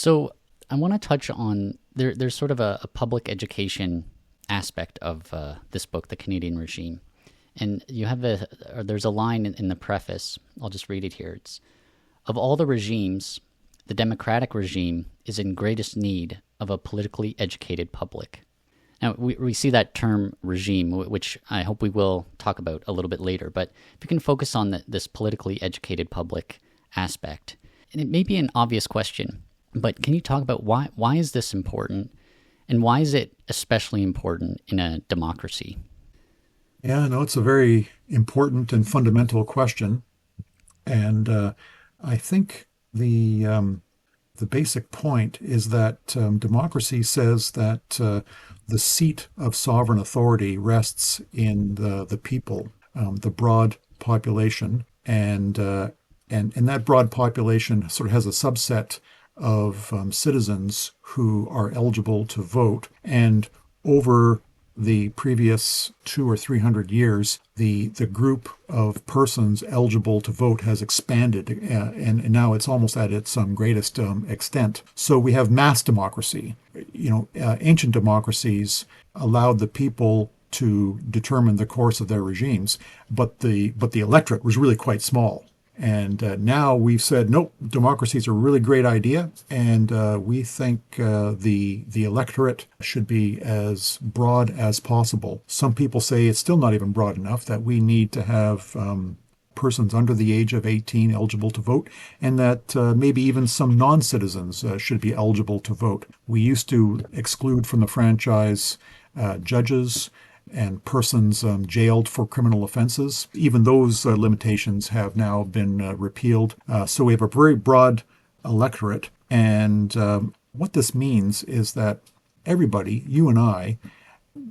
So I want to touch on there's sort of a public education aspect of this book, The Canadian Regime. And you have there's a line in the preface. I'll just read it here. It's, of all the regimes, the democratic regime is in greatest need of a politically educated public. Now, we see that term regime, which I hope we will talk about a little bit later. But if you can focus on this politically educated public aspect, and it may be an obvious question, but can you talk about why is this important, and why is it especially important in a democracy? Yeah, no, it's a very important and fundamental question, and I think the basic point is that democracy says that the seat of sovereign authority rests in the people, the broad population, and that broad population sort of has a subset of citizens who are eligible to vote. And over the previous 200 or 300 years, the group of persons eligible to vote has expanded, and now it's almost at its greatest extent. So we have mass democracy. Ancient democracies allowed the people to determine the course of their regimes, but the electorate was really quite small. And now we've said, nope, democracy is a really great idea, and we think the electorate should be as broad as possible. Some people say it's still not even broad enough, that we need to have persons under the age of 18 eligible to vote, and that maybe even some non-citizens should be eligible to vote. We used to exclude from the franchise judges and persons jailed for criminal offenses. Even those limitations have now been repealed. So we have a very broad electorate. And what this means is that everybody, you and I,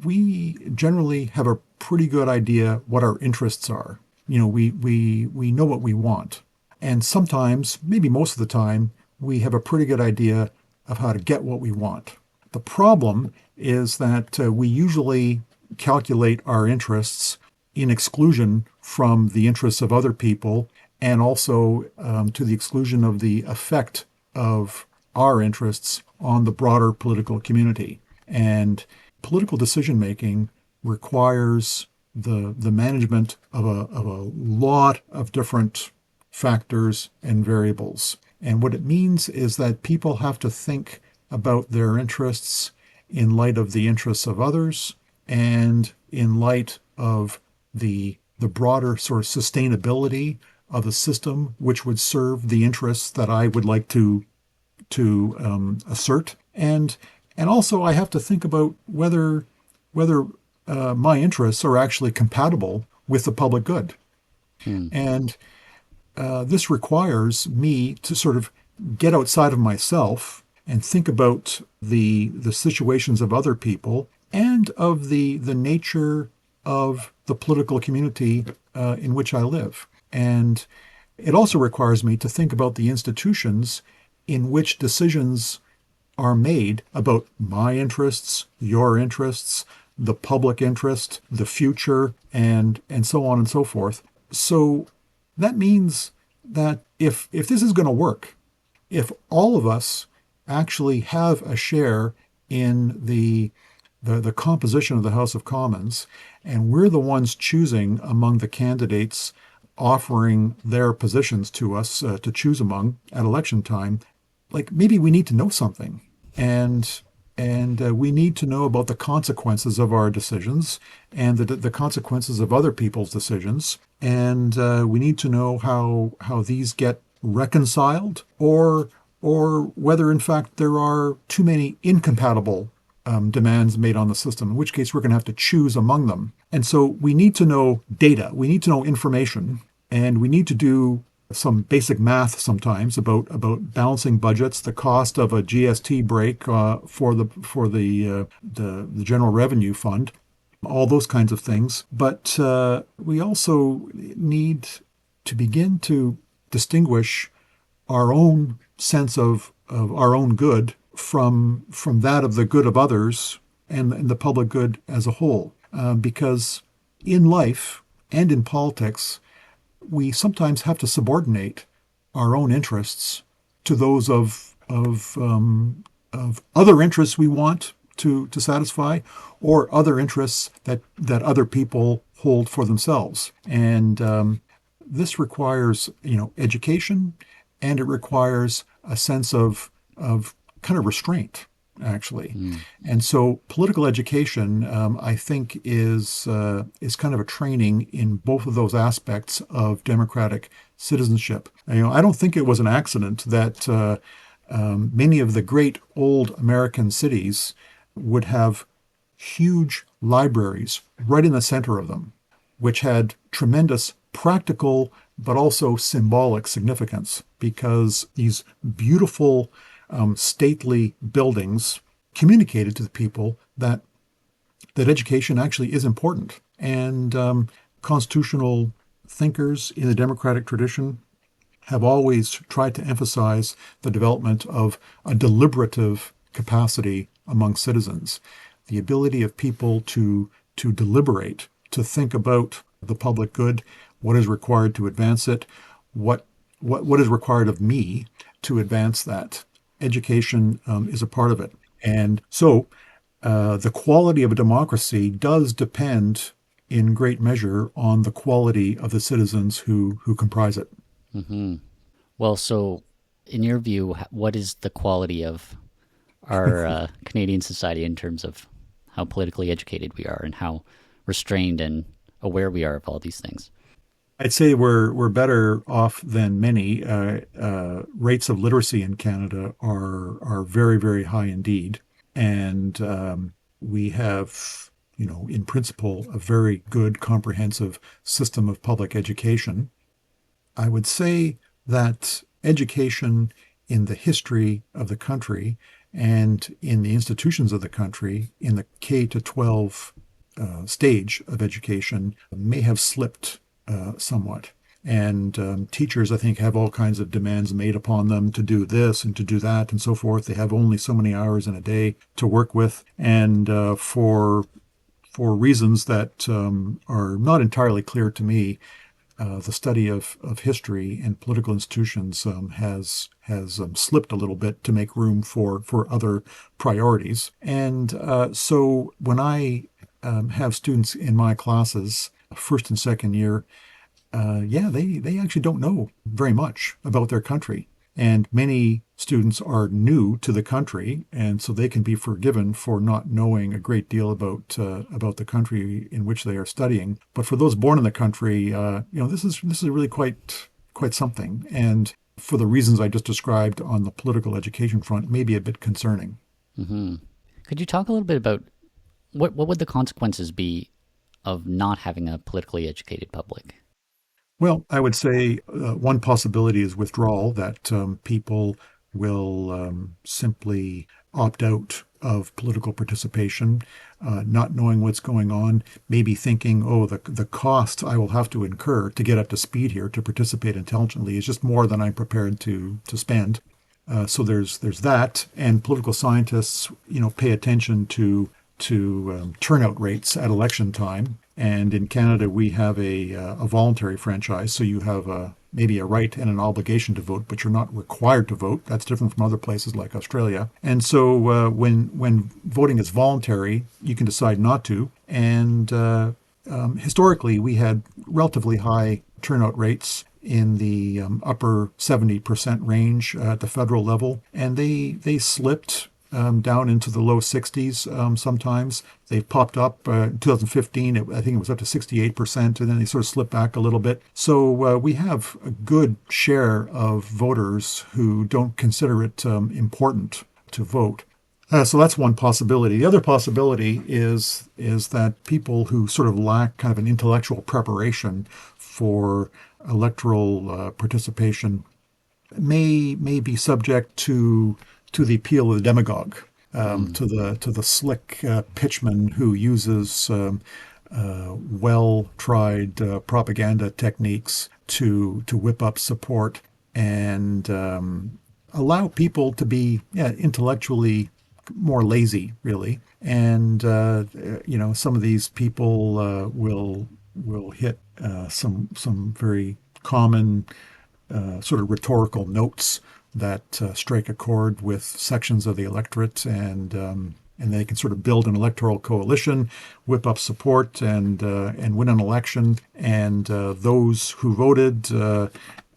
we generally have a pretty good idea what our interests are. We know what we want. And sometimes, maybe most of the time, we have a pretty good idea of how to get what we want. The problem is that we usually calculate our interests in exclusion from the interests of other people, and also to the exclusion of the effect of our interests on the broader political community. And political decision making requires the management of a lot of different factors and variables. And what it means is that people have to think about their interests in light of the interests of others, and in light of the broader sort of sustainability of a system which would serve the interests that I would like to assert, and also I have to think about whether my interests are actually compatible with the public good, and this requires me to sort of get outside of myself and think about the situations of other people and of the nature of the political community in which I live. And it also requires me to think about the institutions in which decisions are made about my interests, your interests, the public interest, the future, and so on and so forth. So that means that if this is going to work, if all of us actually have a share in the composition of the House of Commons, and we're the ones choosing among the candidates offering their positions to us to choose among at election time, like maybe we need to know something. And we need to know about the consequences of our decisions and the consequences of other people's decisions. And we need to know how these get reconciled, or whether in fact there are too many incompatible demands made on the system, in which case we're going to have to choose among them. And so we need to know data, we need to know information, and we need to do some basic math sometimes about balancing budgets, the cost of a GST break for the General Revenue Fund, all those kinds of things. But we also need to begin to distinguish our own sense of our own good from that of the good of others and the public good as a whole. Because in life and in politics, we sometimes have to subordinate our own interests to those of of other interests we want to satisfy, or other interests that other people hold for themselves. And this requires, education, and it requires a sense of kind of restraint, actually. Mm. And so political education, I think, is kind of a training in both of those aspects of democratic citizenship. I don't think it was an accident that many of the great old American cities would have huge libraries right in the center of them, which had tremendous practical but also symbolic significance, because these beautiful, stately buildings communicated to the people that education actually is important. And constitutional thinkers in the democratic tradition have always tried to emphasize the development of a deliberative capacity among citizens, the ability of people to deliberate, to think about the public good, what is required to advance it, what what is required of me to advance that. Education is a part of it, and so the quality of a democracy does depend in great measure on the quality of the citizens who comprise it. Hmm. Well, so in your view, what is the quality of our Canadian society in terms of how politically educated we are and how restrained and aware we are of all these things? I'd say we're better off than many. Rates of literacy in Canada are very, very high indeed, and we have, in principle, a very good comprehensive system of public education. I would say that education in the history of the country and in the institutions of the country, in the K to 12 stage of education, may have slipped somewhat. And teachers, I think, have all kinds of demands made upon them to do this and to do that and so forth. They have only so many hours in a day to work with, and for reasons that are not entirely clear to me, the study of history and political institutions has slipped a little bit to make room for other priorities. And so when I have students in my classes, first and second year, yeah, they actually don't know very much about their country. And many students are new to the country, and so they can be forgiven for not knowing a great deal about the country in which they are studying. But for those born in the country, this is really quite something. And for the reasons I just described on the political education front, may be a bit concerning. Hmm. Could you talk a little bit about what would the consequences be of not having a politically educated public? Well, I would say one possibility is withdrawal, that people will simply opt out of political participation, not knowing what's going on, maybe thinking, oh, the cost I will have to incur to get up to speed here to participate intelligently is just more than I'm prepared to spend. So there's that, and political scientists, pay attention to turnout rates at election time. And in Canada, we have a voluntary franchise, so you have maybe a right and an obligation to vote, but you're not required to vote. That's different from other places like Australia. And so when voting is voluntary, you can decide not to. And historically, we had relatively high turnout rates in the upper 70% range at the federal level, and they slipped down into the low 60s sometimes. They popped up in 2015. I think it was up to 68%, and then they sort of slipped back a little bit. So we have a good share of voters who don't consider it important to vote. So that's one possibility. The other possibility is that people who sort of lack kind of an intellectual preparation for electoral participation may be subject to the appeal of the demagogue, Mm. to the slick pitchman who uses well tried propaganda techniques to whip up support and allow people to be, yeah, intellectually more lazy, really. And some of these people will hit some very common sort of rhetorical notes that strike a chord with sections of the electorate, and they can sort of build an electoral coalition, whip up support, and win an election. And those who voted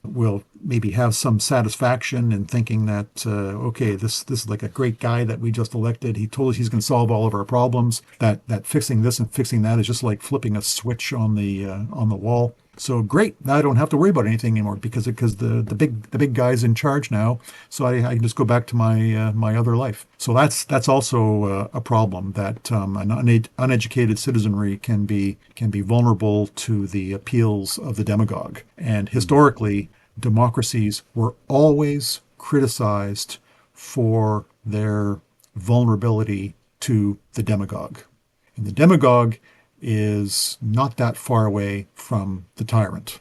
will maybe have some satisfaction in thinking that okay, this is like a great guy that we just elected. He told us he's going to solve all of our problems. That fixing this and fixing that is just like flipping a switch on the wall. So great, now I don't have to worry about anything anymore because the big guy's in charge now. So I can just go back to my other life. So that's also a problem, that an uneducated citizenry can be vulnerable to the appeals of the demagogue. And historically, democracies were always criticized for their vulnerability to the demagogue. And the demagogue is not that far away from the tyrant.